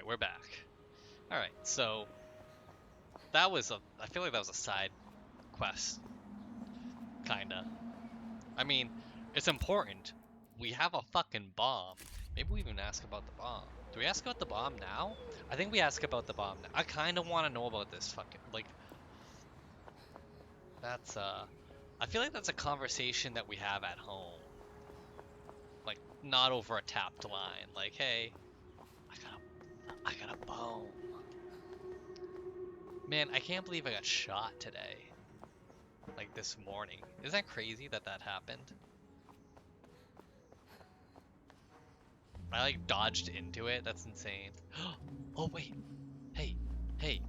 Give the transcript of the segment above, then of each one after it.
Alright, we're back. Alright, so that was I feel like that was a side quest, kinda. I mean, it's important. We have a fucking bomb. Maybe we even ask about the bomb. Do we ask about the bomb now? I think we ask about the bomb now. I kinda wanna know about this fucking, like, that's, I feel like that's a conversation that we have at home. Like, not over a tapped line. Like, hey, I got a bone. Man, I can't believe I got shot today. Like this morning. Isn't that crazy that that happened? I like dodged into it. That's insane. Oh wait. Hey, hey.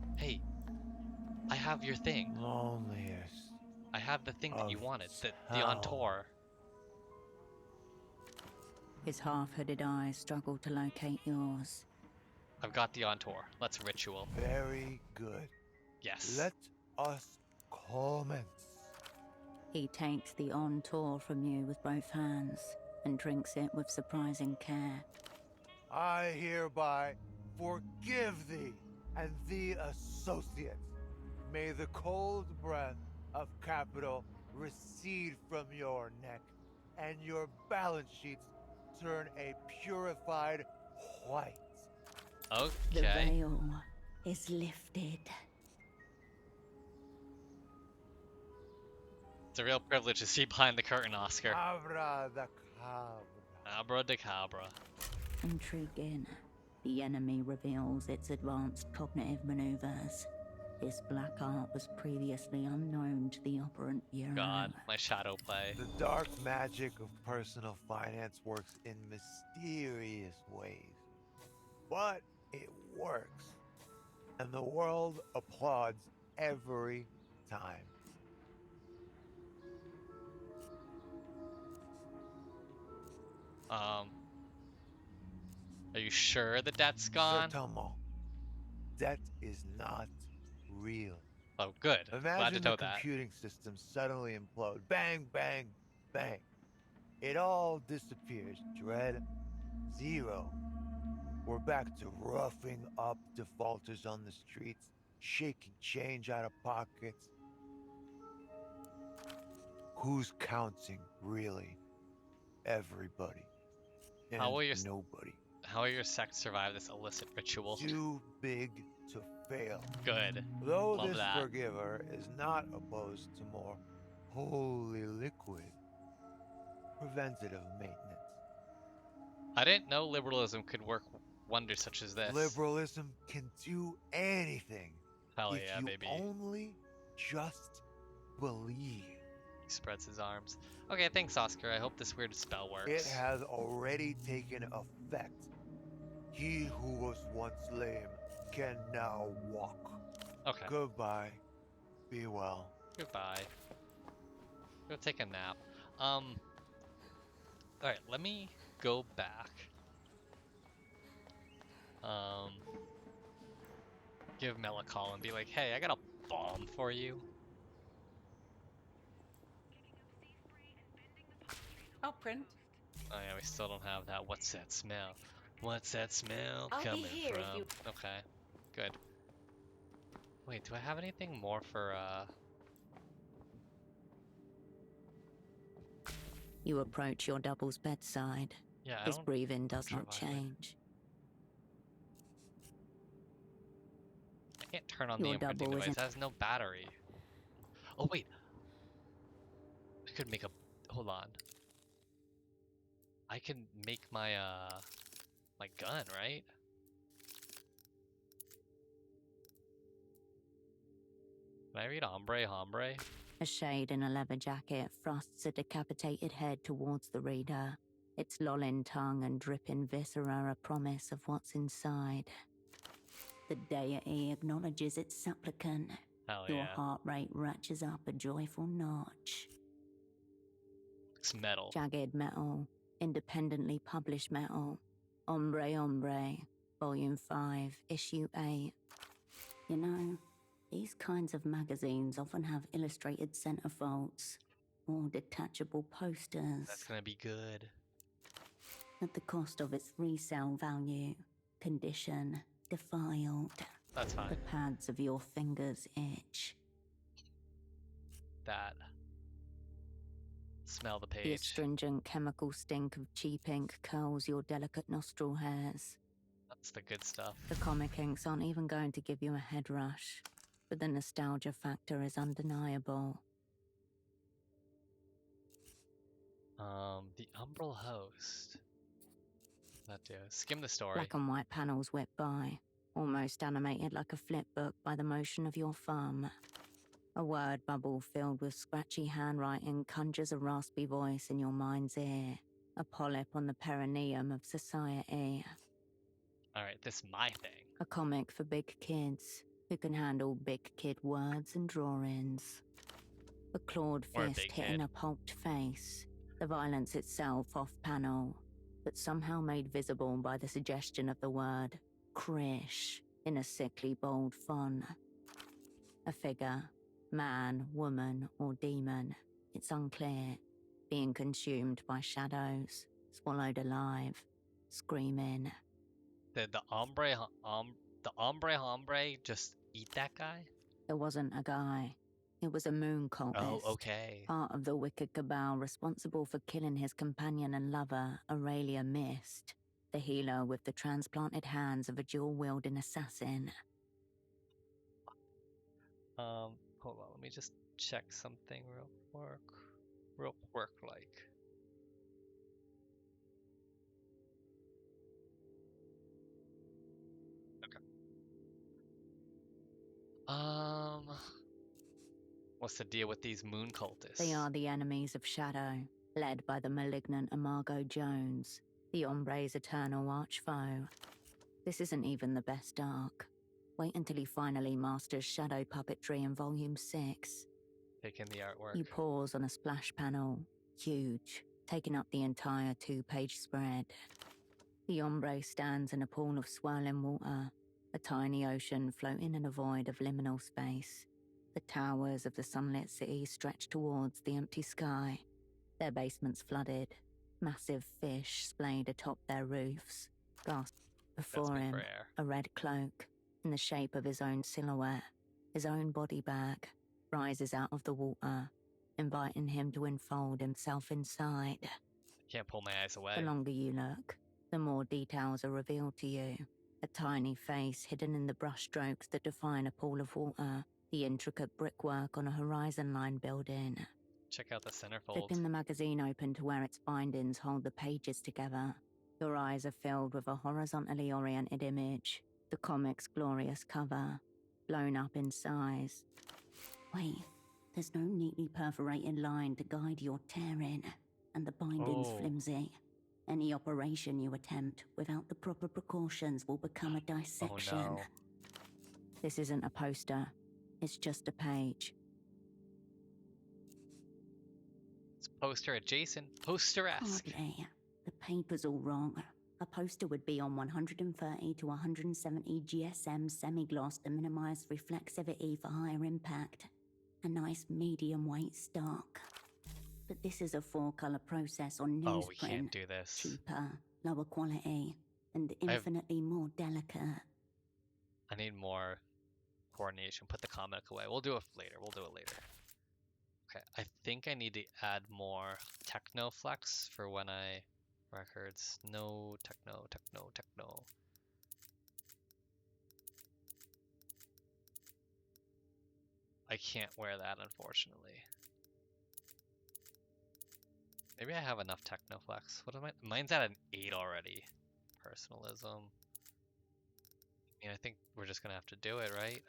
I have your thing. Loneliest I have the thing that of you wanted. The hell. Entour. His half-hooded eyes struggle to locate yours. I've got the Entour. Let's ritual. Very good. Yes. Let us commence. He takes the on-tour from you with both hands and drinks it with surprising care. I hereby forgive thee and thee associates. May the cold breath of capital recede from your neck, and your balance sheets turn a purified white. The Okay. veil is lifted. It's a real privilege to see behind the curtain, Oscar. Abracadabra. Abracadabra. Intriguing. The enemy reveals its advanced cognitive maneuvers. This black art was previously unknown to the operant bureau. God, my shadow play. The dark magic of personal finance works in mysterious ways, but it works, and the world applauds every time. Are you sure the debt's gone? Certainement, debt is not real. Oh, good. Glad to Imagine know the that. computing system suddenly implode. Bang, bang, bang. It all disappears. Dread, zero. We're back to roughing up defaulters on the streets, shaking change out of pockets. Who's counting, really? Everybody. And How will your sect survive this illicit ritual? Too big to fail. Good. Though Love this that. forgiver is not opposed to more holy liquid, preventative maintenance. I didn't know liberalism could work wonders such as this. Liberalism can do anything. Hell if yeah, you baby. only just believe. He spreads his arms. Okay, thanks, Oscar. I hope this weird spell works. It has already taken effect. He who was once lame can now walk. Okay. Goodbye. Be well. Goodbye. Go take a nap. Alright, let me go back. Give Mel a call and be like, hey, I got a bomb for you. Oh, print. Oh yeah, we still don't have that. What's that smell? What's that smell I'll be coming here if from? you- Okay, good. Wait, do I have anything more for, You approach your double's bedside. Yeah, I His don't... breathing does not survive it. change. I can't turn on the Your imprinting double device. It isn't- has no battery. Oh, wait. I could make a... Hold on. I can make my, my gun, right? Can I read hombre? A shade in a leather jacket thrusts a decapitated head towards the reader, its lolling tongue and dripping viscera a promise of what's inside. The deity acknowledges its supplicant. Hell Your yeah. heart rate ratchets up a joyful notch. It's metal. Jagged metal, independently published metal. Hombre, Volume 5, Issue 8. You know, these kinds of magazines often have illustrated centerfolds or detachable posters. That's gonna be good. At the cost of its resale value, condition, defiled. That's fine. The pads of your fingers itch. That. Smell the The page. astringent chemical stink of cheap ink curls your delicate nostril hairs. That's the good stuff. The comic inks aren't even going to give you a head rush, but the nostalgia factor is undeniable. The Umbral Host. That do. Skim the story. Black and white panels whip by, almost animated like a flip book by the motion of your thumb. A word bubble filled with scratchy handwriting conjures a raspy voice in your mind's ear, a polyp on the perineum of society. Alright, this is my thing. A comic for big kids who can handle big kid words and drawings. A clawed Or a fist big hitting kid. a pulped face, the violence itself off panel, but somehow made visible by the suggestion of the word Krish in a sickly bold font. A figure, man, woman, or demon, it's unclear, being consumed by shadows, swallowed alive, screaming. Did the hombre just eat that guy? It wasn't a guy. It was a moon cultist. Oh, okay. Part of the wicked cabal responsible for killing his companion and lover, Aurelia Mist, the healer with the transplanted hands of a dual-wielding assassin. Hold on, let me just check something real quick, like. Okay. What's the deal with these moon cultists? They are the enemies of Shadow, led by the malignant Imago Jones, the Hombre's eternal arch-foe. This isn't even the best arc. Wait until he finally masters shadow puppetry in Volume 6. Taking the artwork. You pause on a splash panel, huge, taking up the entire 2-page spread. The Hombre stands in a pool of swirling water, a tiny ocean floating in a void of liminal space. The towers of the sunlit city stretch towards the empty sky, their basements flooded, massive fish splayed atop their roofs. Before him, a red cloak, in the shape of his own silhouette, his own body bag, rises out of the water, inviting him to enfold himself inside. Can't pull my eyes away. The longer you look, the more details are revealed to you. A tiny face hidden in the brushstrokes that define a pool of water, the intricate brickwork on a horizon line building. Check out the centerfold. Flipping the magazine open to where its bindings hold the pages together, your eyes are filled with a horizontally oriented image, the comic's glorious cover, blown up in size. Wait, there's no neatly perforated line to guide your tearing, and the binding's flimsy. Any operation you attempt without the proper precautions will become a dissection. Oh no. This isn't a poster. It's just a page. It's poster adjacent, poster-esque. Hardly. The paper's all wrong. A poster would be on 130 to 170 GSM semi-gloss to minimize reflexivity for higher impact. A nice medium weight stock. But this is a 4-color process on newsprint. Oh, we can't do this. Cheaper, lower quality, and infinitely more delicate. I need more coordination. Put the comic away. We'll do it later. Okay, I think I need to add more techno flex for when I records. No techno. I can't wear that, unfortunately. Maybe I have enough technoflex. What am I? Mine's at an 8 already. Personalism. I mean, I think we're just gonna have to do it, right?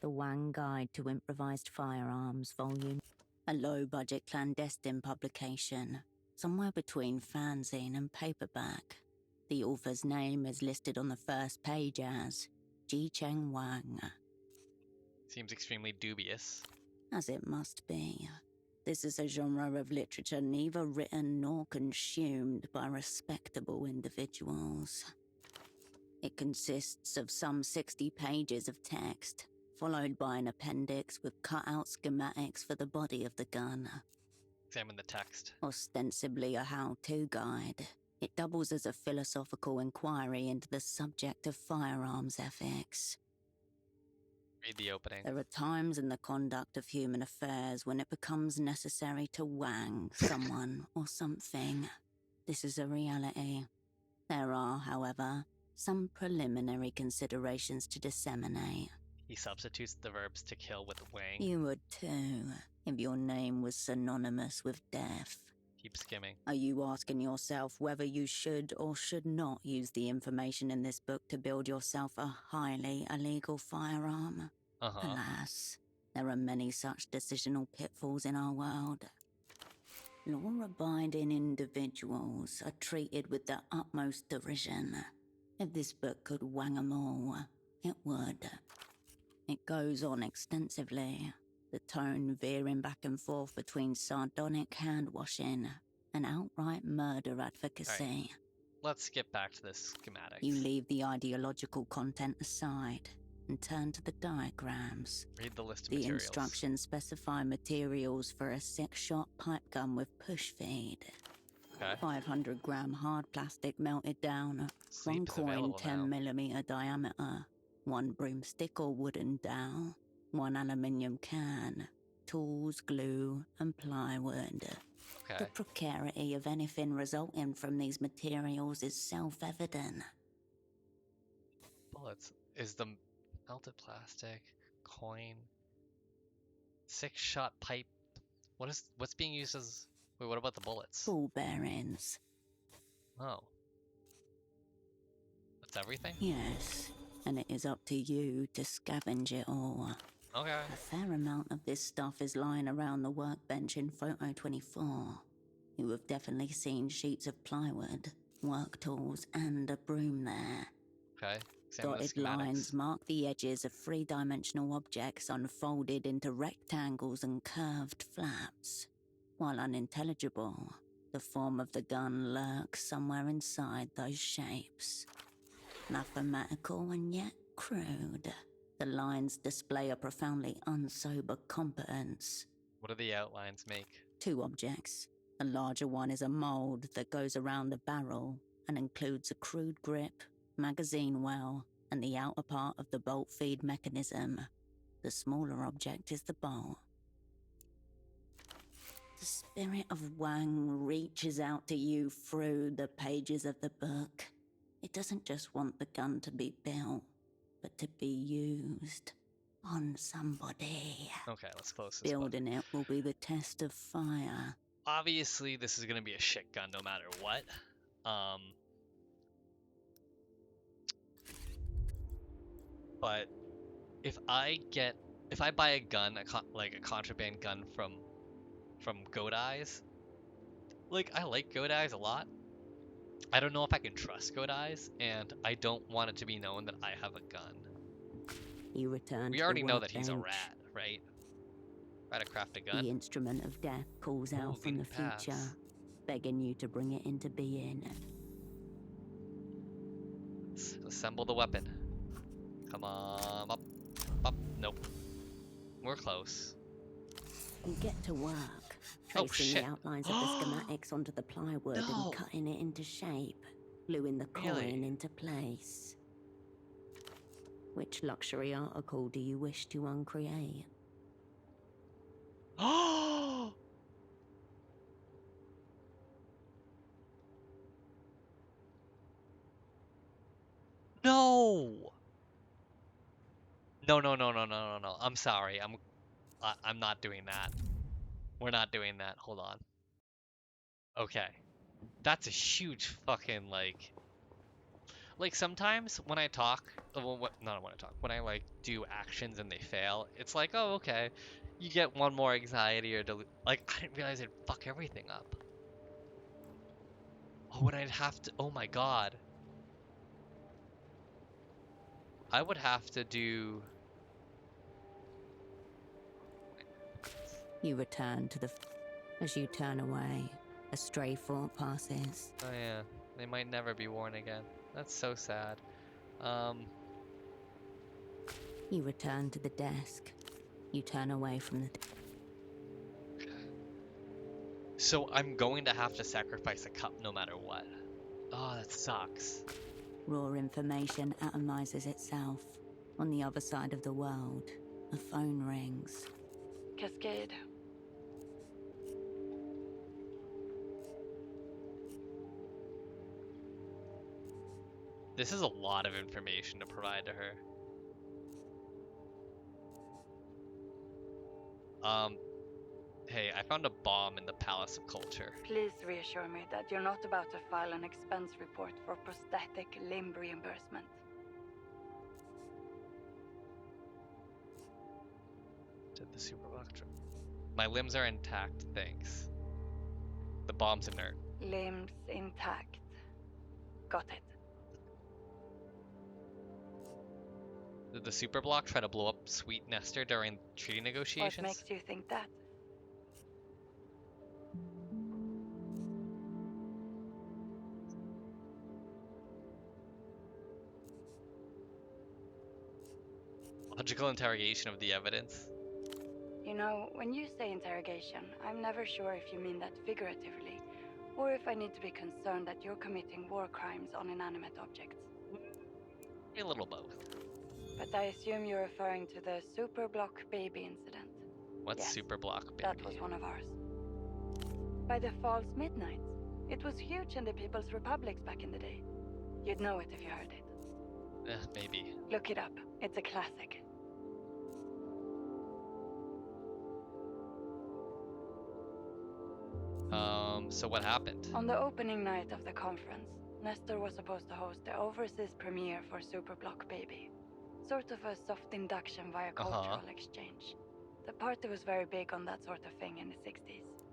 The Wang Guide to Improvised Firearms, Volume. A low-budget clandestine publication, somewhere between fanzine and paperback. The author's name is listed on the first page as Ji Cheng Wang. Seems extremely dubious. As it must be. This is a genre of literature neither written nor consumed by respectable individuals. It consists of some 60 pages of text, followed by an appendix with cut-out schematics for the body of the gun. Examine the text. Ostensibly a how-to guide, it doubles as a philosophical inquiry into the subject of firearms ethics. Read the opening. There are times in the conduct of human affairs when it becomes necessary to wang someone or something. This is a reality. There are, however, some preliminary considerations to disseminate. He substitutes the verbs to kill with wang. You would too, if your name was synonymous with death. Keep skimming. Are you asking yourself whether you should or should not use the information in this book to build yourself a highly illegal firearm? Uh-huh. Alas, there are many such decisional pitfalls in our world. Law-abiding individuals are treated with the utmost derision. If this book could wang 'em all, it would. It goes on extensively, the tone veering back and forth between sardonic hand-washing and outright murder advocacy. Let's skip back to the schematics. You leave the ideological content aside and turn to the diagrams. Read the list of The materials. instructions specify materials for a 6-shot pipe gun with push feed. Okay. 500-gram hard plastic melted down, Sleep one is coin available 10mm diameter, one broomstick or wooden dowel, one aluminium can, tools, glue, and plywood. Okay. The precarity of anything resulting from these materials is self-evident. Bullets. Is the melted plastic, coin, 6-shot pipe. What's being used as? Wait, what about the bullets? Ball bearings. Oh. That's everything? Yes, and it is up to you to scavenge it all. Okay. A fair amount of this stuff is lying around the workbench in photo 24. You have definitely seen sheets of plywood, work tools, and a broom there. Okay. Examine the Dotted schematics. lines mark the edges of three-dimensional objects unfolded into rectangles and curved flaps. While unintelligible, the form of the gun lurks somewhere inside those shapes. Mathematical and yet crude, the lines display a profoundly unsober competence. What do the outlines make? 2 objects. The larger one is a mold that goes around the barrel and includes a crude grip, magazine well, and the outer part of the bolt feed mechanism. The smaller object is the bolt. The spirit of Wang reaches out to you through the pages of the book. It doesn't just want the gun to be built, but to be used on somebody. Okay, let's close this one. Building it will be the test of fire. Obviously, this is gonna be a shit gun no matter what. But if I buy a gun, like a contraband gun from Goat Eyes, like I like Goat Eyes a lot. I don't know if I can trust Goat Eyes, and I don't want it to be known that I have a gun. You return We to already the know that he's a workbench. rat, right? Rat to craft a gun. The instrument of death calls out Oh, from the leading paths. future, begging you to bring it into being. Let's assemble the weapon. Come on, up, up. Nope. We're close. You get to work, Oh, tracing shit. the outlines of the schematics onto the plywood No. and cutting it into shape, gluing the Really? coin into place. Which luxury article do you wish to uncreate? Oh! No! No, no, no, no, no, no, no. I'm sorry. I'm not doing that. We're not doing that. Hold on. Okay. That's a huge fucking like sometimes when I talk, not when I talk, when I like do actions and they fail, it's like, oh, okay, you get one more anxiety or like I didn't realize it'd fuck everything up. Oh, and I'd have to, oh my god. I would have to do, You return to the... As you turn away, a stray thought passes. oh yeah, they might never be worn again. That's so sad. You return to the desk. You turn away from the... So I'm going to have to sacrifice a cup no matter what. Oh, that sucks. Raw information atomizes itself. On the other side of the world, a phone rings. Cascade. This is a lot of information to provide to her. Hey, I found a bomb in the Palace of Culture. Please reassure me that you're not about to file an expense report for prosthetic limb reimbursement. Did the super electro? My limbs are intact, thanks. The bomb's inert. Limbs intact. Got it. Did the super block try to blow up Sweet Nestor during treaty What negotiations? makes you think that? Logical interrogation of the evidence. You know, when you say interrogation, I'm never sure if you mean that figuratively, or if I need to be concerned that you're committing war crimes on inanimate objects. A little both. But I assume you're referring to the Superblock baby incident. What's Yes, super block, baby? That was one of ours. By the false midnight. It was huge in the People's Republics back in the day. You'd know it if you heard it. Maybe. Look it up. It's a classic. So what happened? On the opening night of the conference, Nestor was supposed to host the overseas premiere for Superblock Baby. Sort of a soft induction via cultural exchange. The party was very big on that sort of thing in the 60s.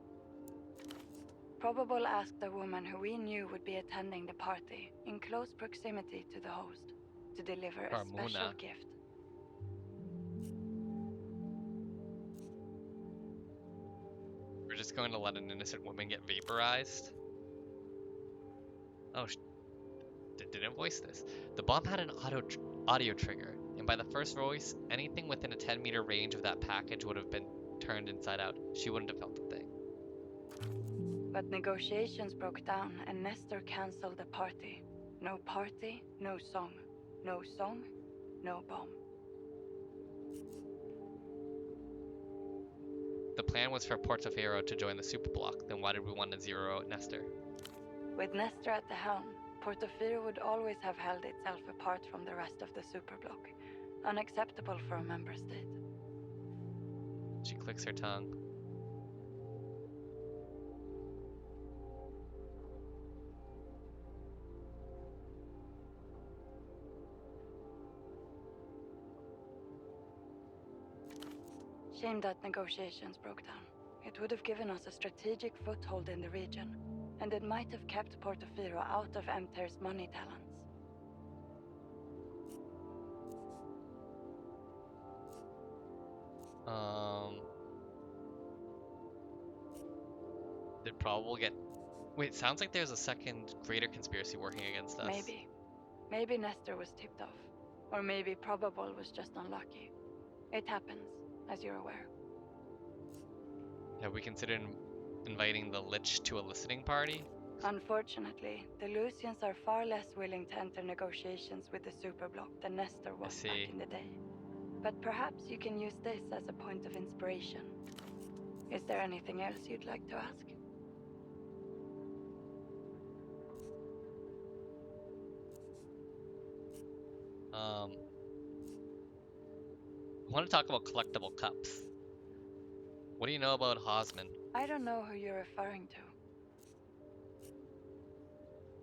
Probable asked a woman who we knew would be attending the party in close proximity to the host to deliver a special Carmona. gift. We're just going to let an innocent woman get vaporized? Oh, didn't voice this. The bomb had an audio trigger, and by the first voice, anything within a 10-meter range of that package would have been turned inside out. She wouldn't have felt a thing. But negotiations broke down and Nestor cancelled the party. No party, no song. No song, no bomb. The plan was for Portaferro to join the superblock, then why did we want to zero out Nestor? With Nestor at the helm, Portaferro would always have held itself apart from the rest of the superblock. Unacceptable for a member state. She clicks her tongue. Shame that negotiations broke down. It would have given us a strategic foothold in the region, and it might have kept Portaferro out of Emter's money talents. Did Probable get... Wait, sounds like there's a second greater conspiracy working against us. Maybe. Maybe Nestor was tipped off. Or maybe Probable was just unlucky. It happens, as you're aware. Have we considered inviting the Lich to a listening party? Unfortunately, the Lucians are far less willing to enter negotiations with the superblock than Nestor was back in the day. But perhaps you can use this as a point of inspiration. Is there anything else you'd like to ask? I want to talk about collectible cups. What do you know about Hosman? I don't know who you're referring to.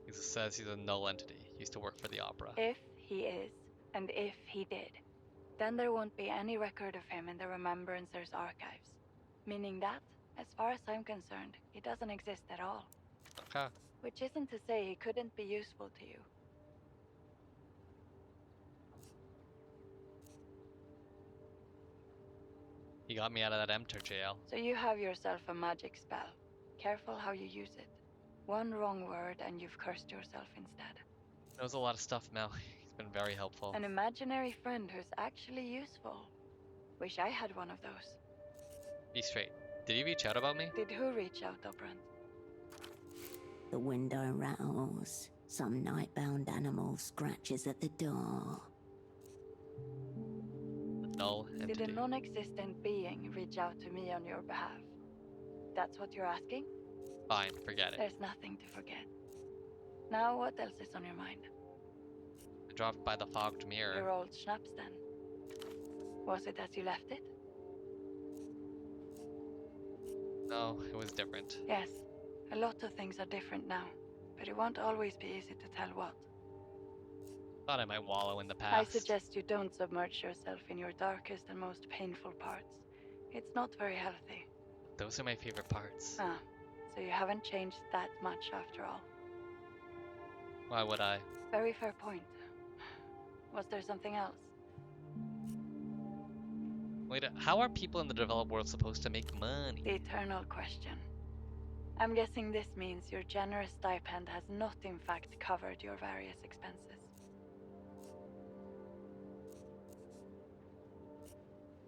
He says he's a null entity. He used to work for the opera. If he is, and if he did, then there won't be any record of him in the Remembrancer's archives. Meaning that, as far as I'm concerned, he doesn't exist at all. Okay. Which isn't to say he couldn't be useful to you. He got me out of that Emter jail. So you have yourself a magic spell. Careful how you use it. One wrong word and you've cursed yourself instead. Knows a lot of stuff, Mel. He's been very helpful. An imaginary friend who's actually useful. Wish I had one of those. Be straight. Did he reach out about me? Did who reach out, Operant? The window rattles. Some nightbound animal scratches at the door. A null Did entity. a non-existent being reach out to me on your behalf? That's what you're asking? Fine, forget it. There's nothing to forget. Now, what else is on your mind? I dropped by the fogged mirror. Your old schnapps, then. Was it as you left it? No, it was different. Yes. A lot of things are different now, but it won't always be easy to tell what. Thought I might wallow in the past. I suggest you don't submerge yourself in your darkest and most painful parts. It's not very healthy. Those are my favorite parts. Ah, so you haven't changed that much after all. Why would I? Very fair point. Was there something else? Wait, how are people in the developed world supposed to make money? The eternal question. I'm guessing this means your generous stipend has not in fact covered your various expenses.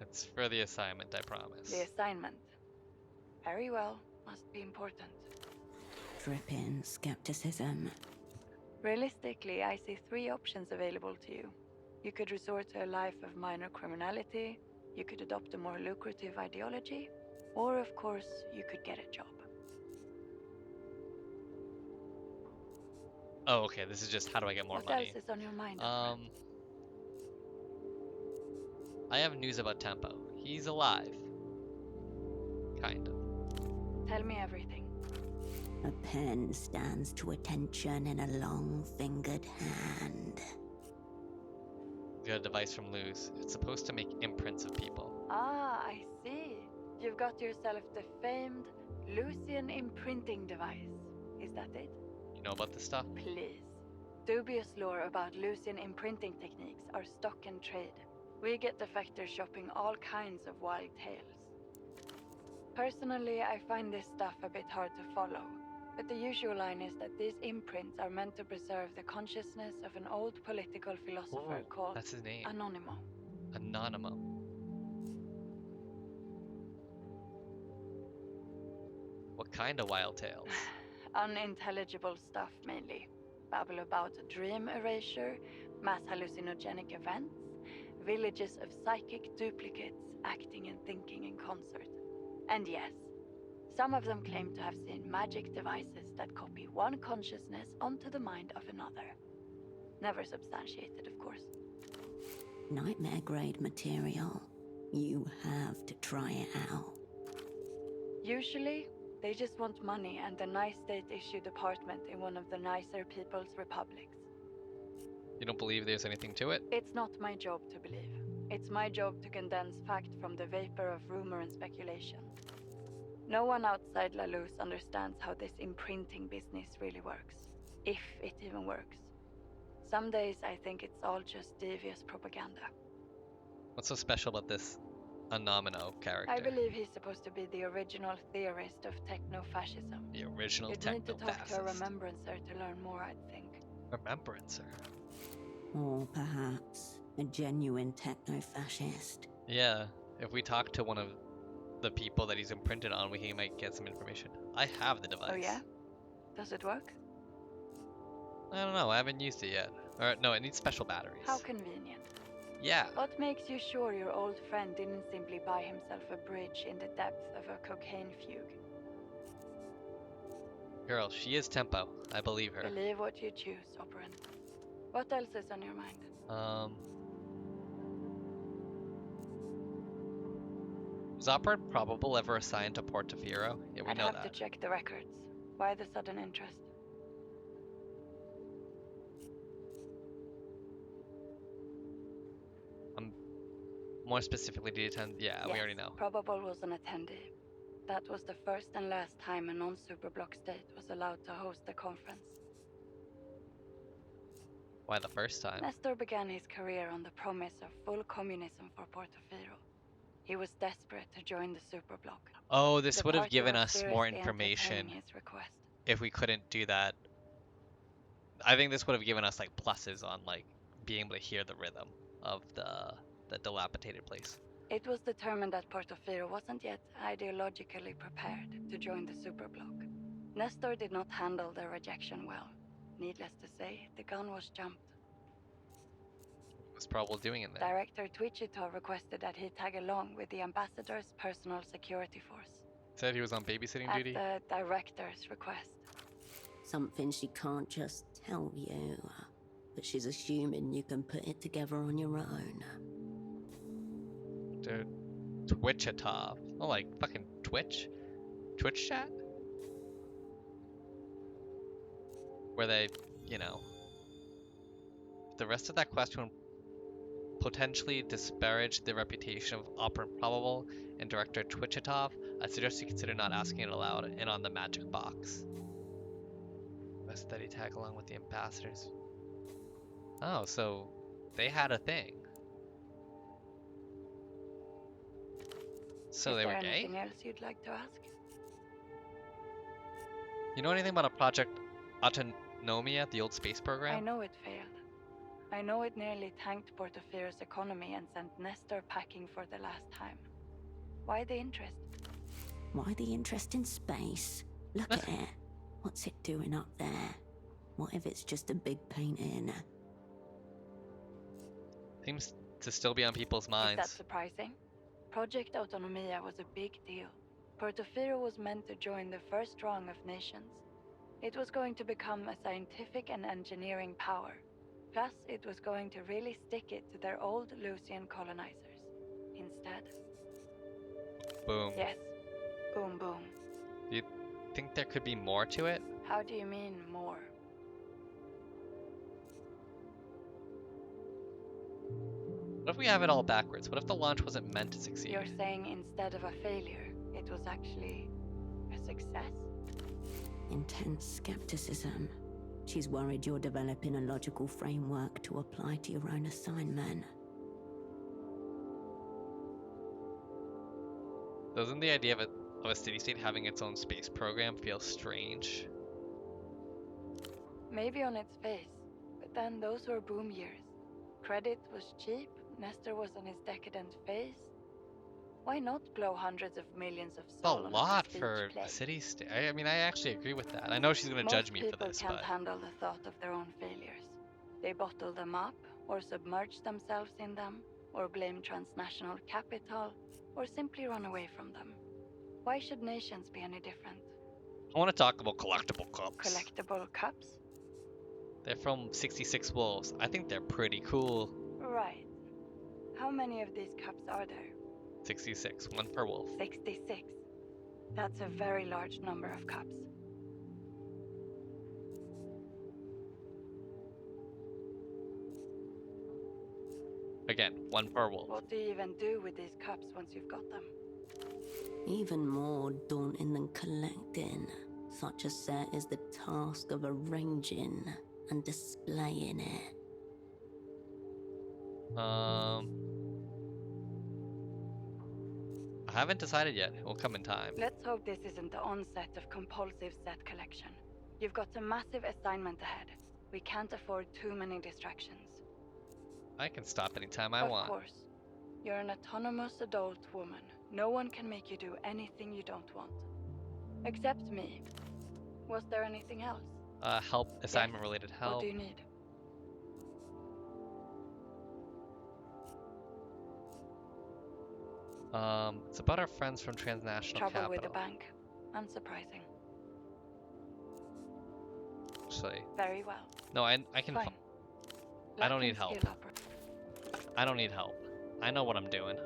It's for the assignment, I promise. The assignment. Very well, must be important. Dripping skepticism. Realistically, I see 3 options available to you. You could resort to a life of minor criminality, you could adopt a more lucrative ideology, or of course, you could get a job. Oh, okay, this is just how do I get more What money. else is on your mind? Alfred? I have news about Tempo. He's alive. Kind of. Tell me everything. A pen stands to attention in a long-fingered hand. Got a device from Luz. It's supposed to make imprints of people. Ah, I see. You've got yourself the famed Lucian imprinting device. Is that it? You know about this stuff? Please. Dubious lore about Lucian imprinting techniques are stock and trade. We get defectors shopping all kinds of wild tales. Personally, I find this stuff a bit hard to follow, but the usual line is that these imprints are meant to preserve the consciousness of an old political philosopher called That's his name. Anonymous. Anonymous. What kind of wild tales? Unintelligible stuff, mainly. Babble about dream erasure, mass hallucinogenic events, villages of psychic duplicates acting and thinking in concert. And yes, some of them claim to have seen magic devices that copy one consciousness onto the mind of another. Never substantiated, of course. Nightmare-grade material. You have to try it out. Usually, they just want money and a nice state-issued apartment in one of the nicer people's republics. You don't believe there's anything to it? It's not my job to believe. It's my job to condense fact from the vapor of rumor and speculation. No one outside La Luz understands how this imprinting business really works. If it even works. Some days I think it's all just devious propaganda. What's so special about this Anomino character? I believe he's supposed to be the original theorist of techno-fascism. The original You'd need to talk to a techno-fascist. remembrancer to learn more, I'd think. Remembrancer? Or perhaps a genuine techno-fascist. Yeah, if we talk to one of the people that he's imprinted on, we might get some information. I have the device. Oh yeah? Does it work? I don't know, I haven't used it yet. Or, no, it needs special batteries. How convenient. Yeah. What makes you sure your old friend didn't simply buy himself a bridge in the depth of a cocaine fugue? Girl, she is Tempo. I believe her. Believe what you choose, Operant. What else is on your mind? Was Operant Probable ever assigned to Portofino? Yeah, we I'd know have that. to check the records. Why the sudden interest? More specifically, did you attend? Yeah, we Yes, already know. Probable was an attendee. That was the first and last time a non-superblock state was allowed to host a conference. Why the first time? Nestor began his career on the promise of full communism for Portofino. He was desperate to join the superblock. Oh, this The would have party given was us more seriously information entertaining his request. if we couldn't do that. I think this would have given us like pluses on like being able to hear the rhythm of the dilapidated place. It was determined that Portofino wasn't yet ideologically prepared to join the superbloc. Nestor did not handle the rejection well. Needless to say, the gun was jumped. What's Prowl doing in there? Director Twitchito requested that he tag along with the ambassador's personal security force. Said he was on babysitting At duty? the director's request. Something she can't just tell you, but she's assuming you can put it together on your own. Dude, Twitchitov. Oh, like fucking Twitch? Twitch chat? Where they, you know. The rest of that question potentially disparage the reputation of Opera Probable and director Twitchitov. I suggest you consider not asking it aloud and on the magic box. Best that he tag along with the ambassadors. Oh, so they had a thing. So they were Is there gay? anything else you'd like to ask? You know anything about a project Autonomia, the old space I program? know it failed. I know it nearly tanked Portofiro's economy and sent Nestor packing for the last time. Why the interest? Why the interest in space? Look at it. What's it doing up there? What if it's just a big painting? Seems to still be on people's Is that minds. surprising? Project Autonomia was a big deal. Portofiro was meant to join the first rung of nations. It was going to become a scientific and engineering power. Plus, it was going to really stick it to their old Lucian colonizers. Instead, Boom. yes, boom boom. Do you think there could be more to it? How do you mean more? What if we have it all backwards? What if the launch wasn't meant to succeed? You're saying instead of a failure, it was actually a success? Intense skepticism. She's worried you're developing a logical framework to apply to your own assignment. Doesn't the idea of a city-state having its own space program feel strange? Maybe on its face, but then those were boom years. Credit was cheap, Nestor was on his decadent phase. Why not blow hundreds of millions of It's a sol on lot prestige for play? a city-state. I mean, I actually agree with that. I know she's gonna judge me for this, Most people but can't handle the thought of their own failures. They bottle them up, or submerge themselves in them, or blame transnational capital, or simply run away from them. Why should nations be any different? I want to talk about collectible cups. Collectible cups? They're from 66 Wolves. I think they're pretty cool. Right. How many of these cups are there? 66, one per wolf. 66. That's a very large number of cups. Again, one per wolf. What do you even do with these cups once you've got them? Even more daunting than collecting. Such a set is the task of arranging and displaying it. I haven't decided yet. It will come in time. Let's hope this isn't the onset of compulsive set collection. You've got a massive assignment ahead. We can't afford too many distractions. I can stop anytime I Of want. course. You're an autonomous adult woman. No one can make you do anything you don't want. Except me. Was there anything else? Help, assignment-related help. What do you need? It's about our friends from transnational Trouble capital. with the bank. Unsurprising. Actually, Very well. no, I can. Fine. I don't Lacking need help. skill upper. I don't need help. I know what I'm doing.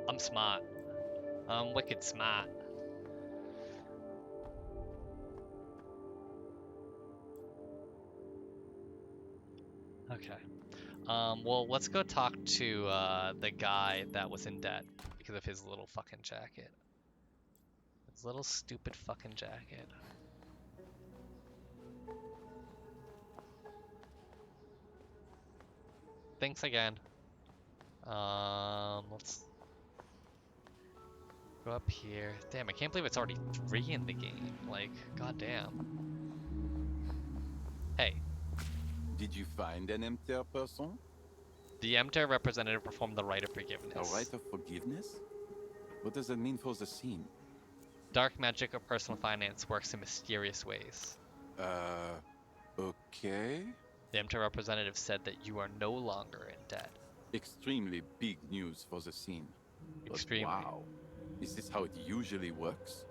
I'm smart. I'm wicked smart. Okay. Well, let's go talk to the guy that was in debt because of his little fucking jacket. His little stupid fucking jacket. Thanks again. Let's go up here. Damn, I can't believe it's already 3 in the game. Like, goddamn. Hey. Did you find an emptier person? The Emter representative performed the rite of forgiveness. A rite of forgiveness? What does that mean for the scene? Dark magic or personal finance works in mysterious ways. Okay. The Emter representative said that you are no longer in debt. Extremely big news for the scene. But Extremely. wow. Is this how it usually works?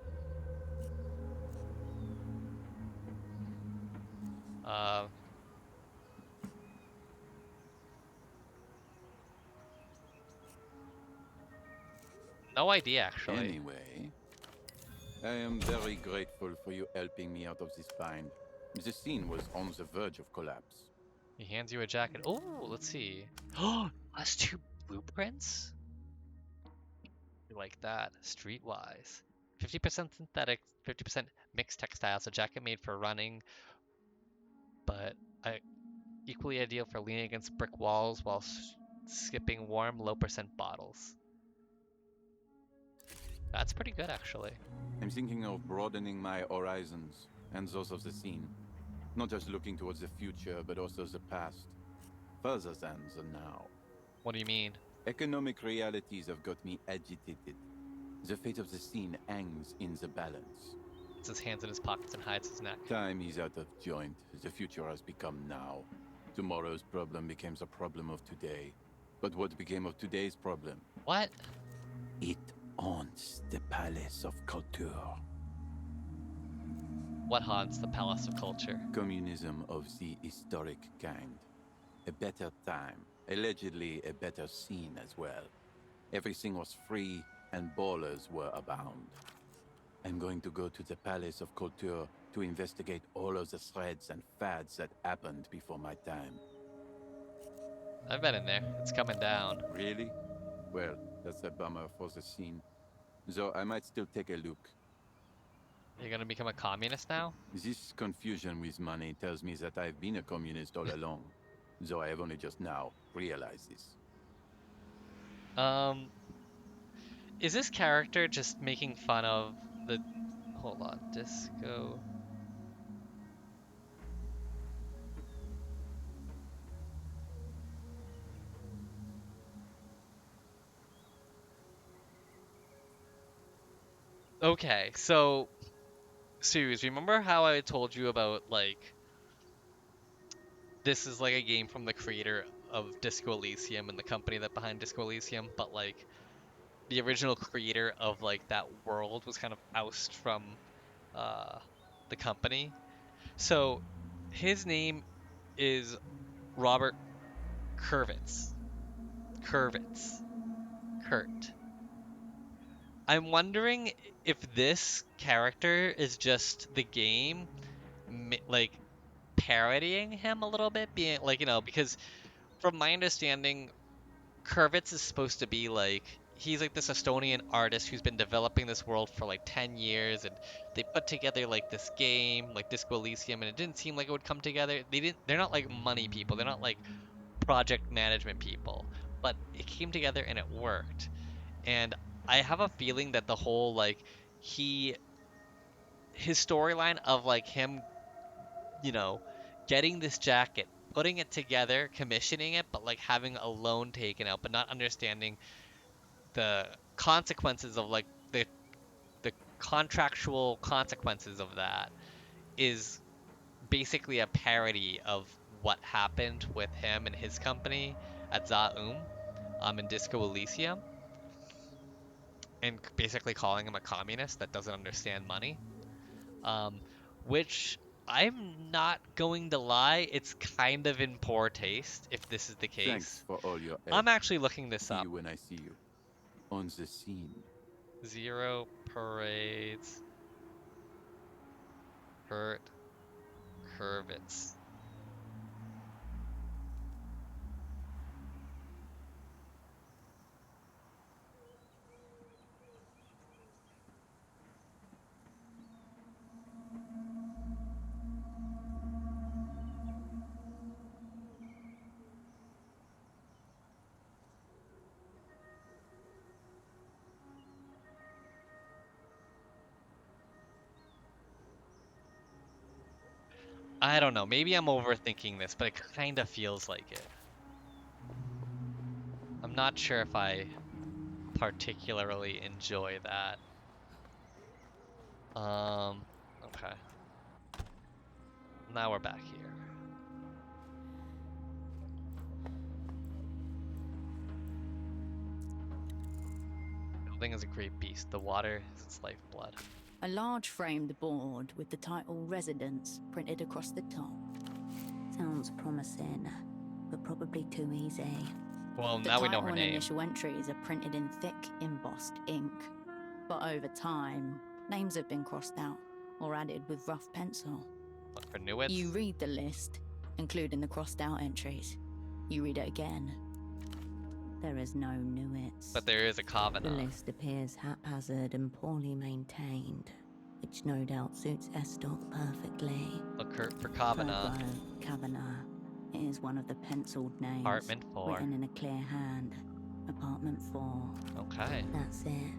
No idea, actually. Anyway, I am very grateful for you helping me out of this bind. The scene was on the verge of collapse. He hands you a jacket. Oh, let's see. Oh, plus 2 blueprints? You like that. Streetwise. 50% synthetic, 50% mixed textiles. A jacket made for running, but equally ideal for leaning against brick walls while skipping warm, low% bottles. That's pretty good, actually. I'm thinking of broadening my horizons and those of the scene. Not just looking towards the future, but also the past. Further than the now. What do you mean? Economic realities have got me agitated. The fate of the scene hangs in the balance. Puts his hands in his pockets and hides his neck. Time is out of joint. The future has become now. Tomorrow's problem becomes a problem of today. But what became of today's problem? What? It haunts the Palace of Culture. What haunts the Palace of Culture? Communism of the historic kind. A better time. Allegedly a better scene as well. Everything was free and ballers were abound. I'm going to go to the Palace of Culture to investigate all of the threads and fads that happened before my time. I've been in there. It's coming down. Really? Well, that's a bummer for the scene. Though I might still take a look. You're gonna become a communist now? This confusion with money tells me that I've been a communist all along. Though I have only just now realized this. Is this character just making fun of the... Hold on, disco... Okay, so... Series, remember how I told you about, like... This is like a game from the creator of Disco Elysium and the company that behind Disco Elysium, but like... The original creator of, like, that world was kind of ousted from, the company. So, his name is Robert Kurvitz. Kurt. I'm wondering if this character is just the game, like, parodying him a little bit, being, like, you know, because from my understanding, Kurvitz is supposed to be, like, he's, like, this Estonian artist who's been developing this world for, like, 10 years, and they put together, like, this game, like, Disco Elysium, and it didn't seem like it would come together. They're not, like, money people. They're not, like, project management people. But it came together and it worked. And I have a feeling that the whole, like, his storyline of, like, him, you know, getting this jacket, putting it together, commissioning it, but, like, having a loan taken out, but not understanding the consequences of, like, the contractual consequences of that is basically a parody of what happened with him and his company at Zaum in Disco Elysium, and basically calling him a communist that doesn't understand money, which I'm not going to lie, it's kind of in poor taste if this is the case. Thanks for all your help. I'm actually looking this See up. you when I see you. On the scene. Zero Parades. Kurt Kurvitz. I don't know, maybe I'm overthinking this, but it kind of feels like it. I'm not sure if I particularly enjoy that. Okay. Now we're back here. Building is a great beast. The water is its lifeblood. A large framed board with the title Residence printed across the top. Sounds promising, but probably too easy. Well, The now we know her title and name. initial entries are printed in thick, embossed ink. But over time, names have been crossed out or added with rough pencil. Look for Newits. You read the list, including the crossed out entries. You read it again. There is no Newits. But there is a The Kavanagh. list appears haphazard and poorly maintained, which no doubt suits Estoc perfectly. Look for Kavanagh. Kavanagh. It is one of the penciled names. Apartment 4. Written in a clear hand. Apartment 4. Okay. That's it.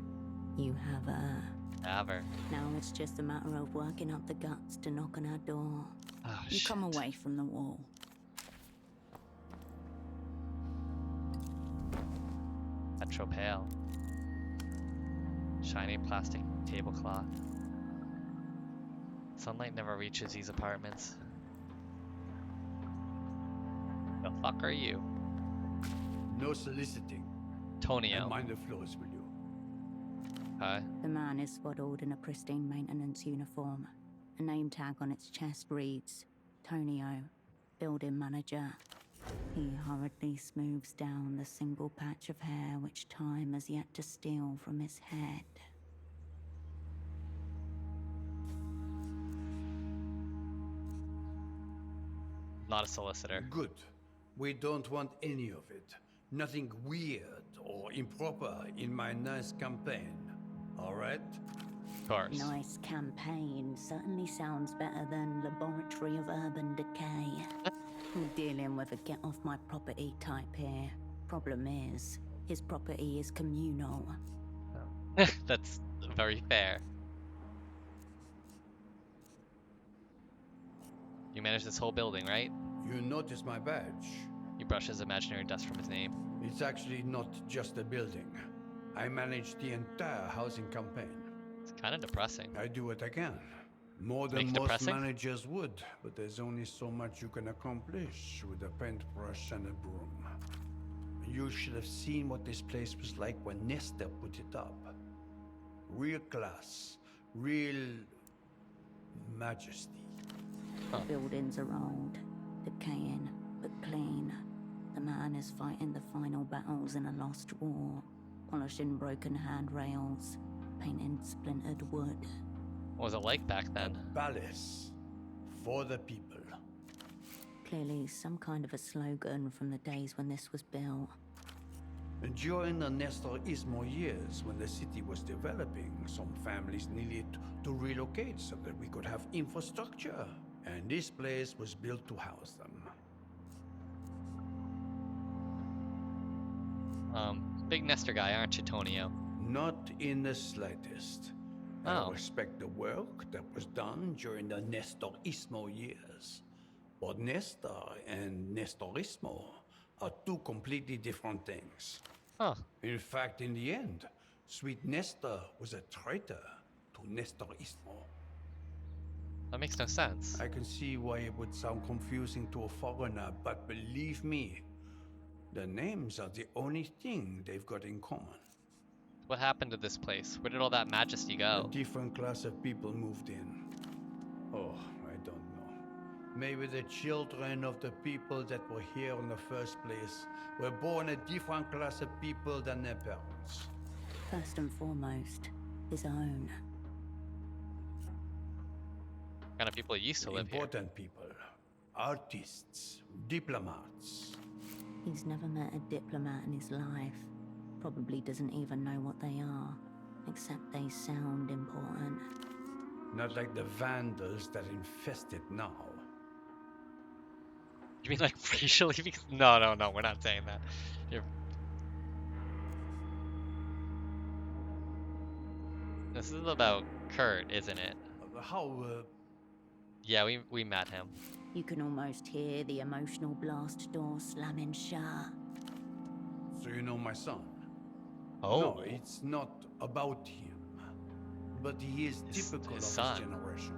You have her. Have her. Now it's just a matter of working up the guts to knock on her door. Oh, You shit. come away from the wall. Petro pail. Shiny plastic tablecloth. Sunlight never reaches these apartments. The fuck are you? No soliciting. Tonio. And mind the floors, will you? Okay. The man is swaddled in a pristine maintenance uniform. A name tag on its chest reads, Tonio, building manager. He hurriedly smooths down the single patch of hair which time has yet to steal from his head. Not a solicitor. Good. We don't want any of it. Nothing weird or improper in my nice campaign. All right? Of course. Nice campaign certainly sounds better than Laboratory of Urban Decay. We're dealing with a get off my property type here. Problem is, his property is communal. That's very fair. You manage this whole building, right? You notice my badge. He brushes imaginary dust from his name. It's actually not just a building. I manage the entire housing campaign. It's kind of depressing. I do what I can. More Make than it most depressing? managers would, but there's only so much you can accomplish with a paintbrush and a broom. You should have seen what this place was like when Nestor put it up. Real class, real majesty. Huh. Buildings are old, decaying, but clean. The man is fighting the final battles in a lost war, polishing broken handrails, painting splintered wood. What was it like back then? A palace for the people. Clearly some kind of a slogan from the days when this was built. During the Nestor Ismo years, when the city was developing, some families needed to relocate so that we could have infrastructure. And this place was built to house them. Big Nestor guy, aren't you, Tonio? Not in the slightest. Oh. I respect the work that was done during the Nestor Ismo years. But Nestor and Nestorismo are two completely different things. Huh. In fact, in the end, Sweet Nestor was a traitor to Nestorismo. That makes no sense. I can see why it would sound confusing to a foreigner, but believe me, the names are the only thing they've got in common. What happened to this place? Where did all that majesty A go? different class of people moved in. Oh, I don't know. Maybe the children of the people that were here in the first place were born a different class of people than their parents. First and foremost, his own. What kind of people used to live here? Important people. Artists. Diplomats. He's never met a diplomat in his life. Probably doesn't even know what they are, except they sound important. Not like the vandals that infest it now. You mean like racially? No, we're not saying that. You're... This is about Kurt, isn't it? How, Yeah, we met him. You can almost hear the emotional blast door slamming shut. So you know my son? Oh, No, it's not about him. But he is typical his of son. his generation.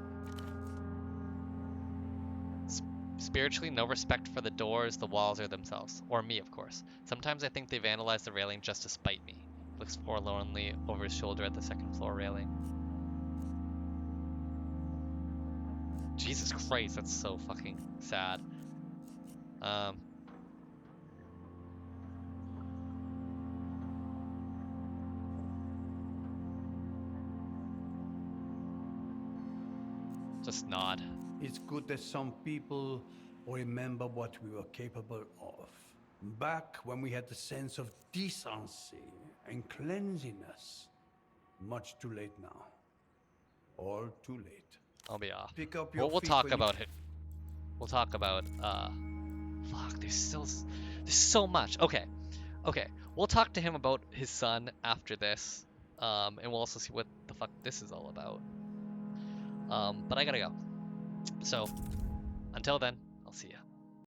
Spiritually, no respect for the doors, the walls, or themselves. Or me, of course. Sometimes I think they vandalized the railing just to spite me. Looks forlornly over his shoulder at the second floor railing. Jesus Christ, that's so fucking sad. Just nod. It's good that some people remember what we were capable of. Back when we had the sense of decency and cleanliness. Much too late now. All too late. I'll be off. Pick up your We'll feet talk when about it. We'll talk about, fuck, there's so much. Okay. We'll talk to him about his son after this. And we'll also see what the fuck this is all about. But I gotta go. So, until then, I'll see ya.